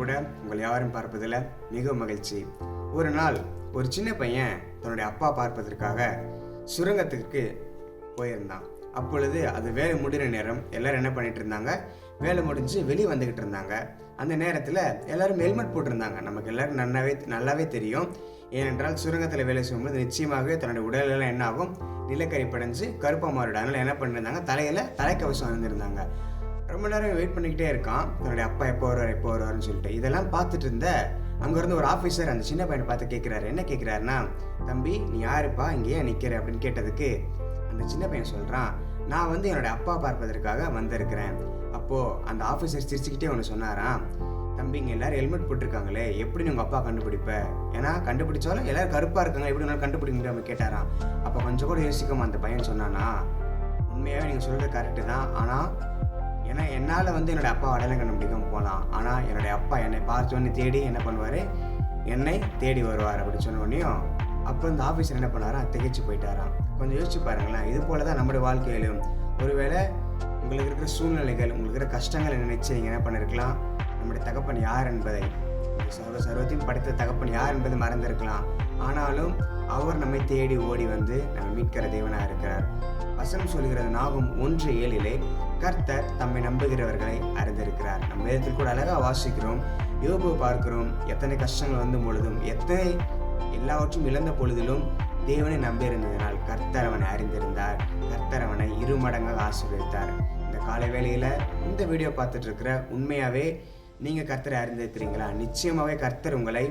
கூட உங்கள் யாரும் பார்ப்பதில் மிகவும் மகிழ்ச்சி. ஒரு நாள் ஒரு சின்ன பையன் தன்னுடைய அப்பா பார்ப்பதற்காக சுரங்கத்துக்கு போயிருந்தான். அப்பொழுது அது வேலை முடிகிற நேரம். எல்லாரும் என்ன பண்ணிட்டு இருந்தாங்க, வேலை முடிஞ்சு வெளியே வந்துக்கிட்டு இருந்தாங்க. அந்த நேரத்தில் எல்லாரும் ஹெல்மெட் போட்டிருந்தாங்க. நமக்கு எல்லாரும் நல்லாவே தெரியும். ஏனென்றால் சுரங்கத்தில் வேலை செய்யும்போது நிச்சயமாகவே தன்னுடைய உடலெல்லாம் என்ன ஆகும், நிலக்கரி படைஞ்சு கருப்பாக மாறிடும். அதனால் என்ன பண்ணியிருந்தாங்க, தலைக்கவசம் அணிந்திருந்தாங்க. ரொம்ப நேரம் வெயிட் பண்ணிக்கிட்டே இருக்கான், தன்னுடைய அப்பா எப்போ வருவார்னு சொல்லிட்டு. இதெல்லாம் பார்த்துட்டு இருந்த அங்கேருந்து ஒரு ஆஃபீஸர் அந்த சின்ன பையனை பார்த்து கேட்குறாரு. என்ன கேட்குறாருன்னா, தம்பி நீ யாருப்பா, இங்கேயே நிற்கிற அப்படின்னு கேட்டதுக்கு அந்த சின்ன பையன் சொல்கிறான், நான் என்னுடைய அப்பா பார்ப்பதற்காக வந்திருக்கிறேன். அப்போது அந்த ஆஃபீஸர் சிரிச்சுக்கிட்டே ஒன்று சொன்னாராம், தம்பி இங்கே எல்லோரும் ஹெல்மெட் போட்டிருக்காங்களே, எப்படி உங்கள் அப்பா கண்டுபிடிப்ப? ஏன்னா கண்டுபிடிச்சாலும் எல்லோரும் கருப்பாக இருக்காங்க, எப்படி நல்லா கண்டுபிடிக்க முடியாமல் கேட்டாராம். அப்போ கொஞ்சம் கூட யோசிக்காம அந்த பையன் சொன்னானா, உண்மையாகவே நீங்கள் சொல்கிறது கரெக்டு தான், ஆனால் ஏன்னா என்னால் என்னோடய அப்பா அடையாளம் கண்டுபிடிக்காம போகலாம், ஆனால் என்னுடைய அப்பா என்னை பார்த்தோன்னே தேடி என்ன பண்ணுவார், என்னை தேடி வருவார் அப்படின்னு சொன்னோடனையும் அப்போ இந்த ஆஃபீஸர் என்ன பண்ணாராம், திகைச்சு போயிட்டாராம். கொஞ்சம் யோசிச்சு பாருங்களேன். இது போல தான் நம்முடைய வாழ்க்கையிலும் ஒருவேளை உங்களுக்கு இருக்கிற சூழ்நிலைகள், உங்களுக்கு இருக்கிற கஷ்டங்களை நினைச்சு நீங்கள் என்ன பண்ணிருக்கலாம், நம்முடைய தகப்பன் யார் என்பதை, சர்வத்தையும் படைத்த தகப்பன் யார் என்பதை மறந்திருக்கலாம். ஆனாலும் அவர் நம்மை தேடி ஓடி வந்து நம்ம மீட்கிற தேவனாக இருக்கிறார். வசனம் சொல்கிறது நாகும் 1:7 கர்த்தர் தம்மை நம்புகிறவர்களை அறிந்திருக்கிறார். நம்ம வேதத்தில் கூட அழகாக வாசிக்கிறோம், யோபு பார்க்கிறோம். எத்தனை கஷ்டங்கள் வந்து பொழுதும், எல்லாவற்றும் இழந்த பொழுதிலும் தேவனை நம்பியிருந்ததினால் கர்த்தர் அவனை அறிந்திருந்தார். கர்த்தர் அவனை 2 மடங்காக ஆசீர்வதித்தார். இந்த காலை வேளையில் இந்த வீடியோ பார்த்துட்டு இருக்கிற உண்மையாகவே நீங்கள் கர்த்தரை அறிந்திருக்கிறீங்களா? நிச்சயமாகவே கர்த்தர் உங்களை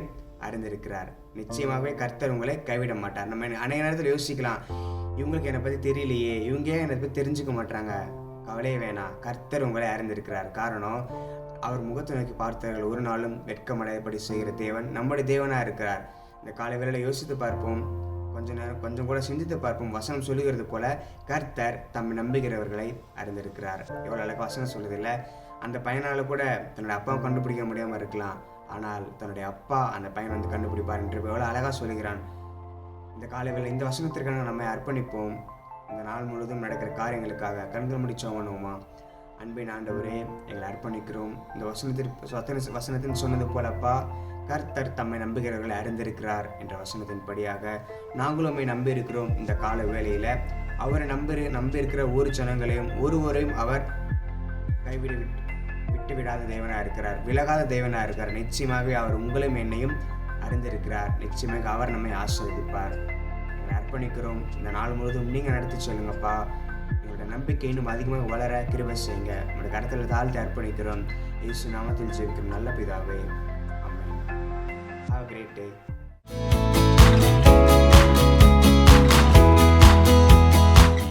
அறிந்திருக்கிறார். நிச்சயமாகவே கர்த்தர் உங்களை கைவிட மாட்டார். நம்ம அநேக நேரத்தில் யோசிக்கலாம், இவங்களுக்கு என்னை பற்றி தெரியலையே, இவங்க ஏன் என்னை பற்றி தெரிஞ்சுக்க மாட்டாங்க. கவலையே வேணாம், கர்த்தர் உங்களை அறிந்திருக்கிறார். காரணம், அவர் முகத்தை நோக்கி பார்த்தவர்கள் ஒரு நாளும் வெட்கமடையபடி செய்கிற தேவன் நம்முடைய தேவனாக இருக்கிறார். இந்த காலை வேளையில் யோசித்து பார்ப்போம், கொஞ்சம் கூட சிந்தித்து பார்ப்போம். வசனம் சொல்லுகிறது போல கர்த்தர் தம்மை நம்புகிறவர்களை அறிந்திருக்கிறார். எவ்வளோ அழகாக வசனம் சொல்லுதில்லை. அந்த பையனால் கூட தன்னுடைய அப்பாவை கண்டுபிடிக்க முடியாமல் இருக்கலாம், ஆனால் தன்னுடைய அப்பா அந்த பையனை கண்டுபிடிப்பார் என்று எவ்வளோ அழகாக சொல்லுகிறான். இந்த காலையில் இந்த வசனத்திற்காக நம்மை அர்ப்பணிப்போம். இந்த நாள் முழுவதும் நடக்கிற காரியங்களுக்காக கண்கள் முடிச்சோங்கணுமா. அன்பின் ஆண்டவரே, எங்களை அர்ப்பணிக்கிறோம். இந்த வசனத்தின் சொன்னது போலப்பா, கர்த்தர் தம்மை நம்புகிறவர்களை அறிந்திருக்கிறார் என்ற வசனத்தின் படியாக நாங்களும் நம்பி இருக்கிறோம். இந்த கால வேளையில் அவரை நம்பி இருக்கிற ஒரு ஜனங்களையும் ஒருவரையும் அவர் விட்டு விடாத தேவனாக இருக்கிறார், விலகாத தேவனாக இருக்கிறார். நிச்சயமாகவே அவர் உங்களையும் என்னையும் அறிந்திருக்கிறார். நிச்சயமாக அவர் நம்மை ஆசீர்வதிப்பார். அர்ப்பணிக்கிறோம். இந்த நாள் முழுவதும் நீங்கள் நடத்தி சொல்லுங்கப்பா. எங்களோட நம்பிக்கை இன்னும் அதிகமாக வளர கிருபை செய்யுங்க. உங்களுடைய கருத்தில் தாழ்த்தி அர்ப்பணிக்கிறோம். இயேசு நாமத்தில் ஜெபிக்கிறோம் நல்ல பிதாவே. ஆமென். Have a great day.